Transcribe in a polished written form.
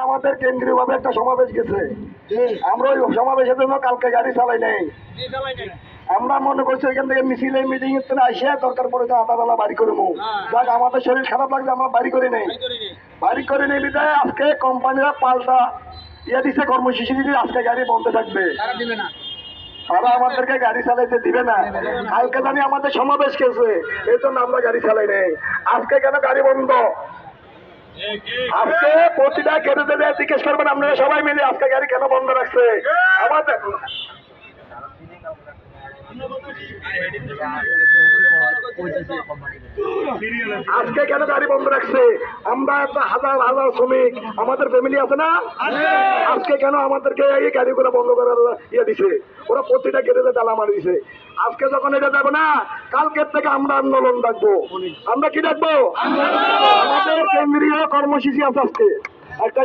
আমাদের কেন্দ্রীয় ভাবে একটা সমাবেশ গেছে, আমরা ওই সমাবেশের জন্য কালকে গাড়ি চালাই নাই। আমরা মনে করছি এখান থেকে মিছিলে মিটিং এর আসে দরকার পড়ে তো আদাবেলা বাড়ি করবো। যাক আমাদের শরীর খারাপ লাগছে, আমরা বাড়ি করে নেই বিধায় আজকে কোম্পানিরা পাল্টা দিচ্ছে কর্মসূচি দিদি, আজকে গাড়ি বন্ধ থাকবে, তারা আমাদেরকে গাড়ি চালাইতে দিবে না। কালকে জানি আমাদের সমাবেশ গেছে, এই জন্য আমরা গাড়ি চালাই নেই। আজকে কেন গাড়ি বন্ধ? আজকে প্রতিটা কেন্দ্রে জিজ্ঞেস করবেন আপনারা সবাই মিলে আজকে গাড়ি কেন বন্ধ রাখছে আমাদের। আজকে কেন গাড়ি বন্ধ রাখছে? আমরা একটা হাজার হাজার শ্রমিক, আমাদের ফ্যামিলি আছে না, আজকে কেন আমাদেরকে এই গাড়িগুলো বন্ধ করার দিছে? ওরা প্রতিটা গেটে তালা মারি দিছে। আজকে যখন এটা যাবো না, কালকের থেকে আমরা আন্দোলন ডাকবো। আমরা কি ডাকবো? আমাদের কেন্দ্রীয় কর্মসূচি আছে আজকে একটা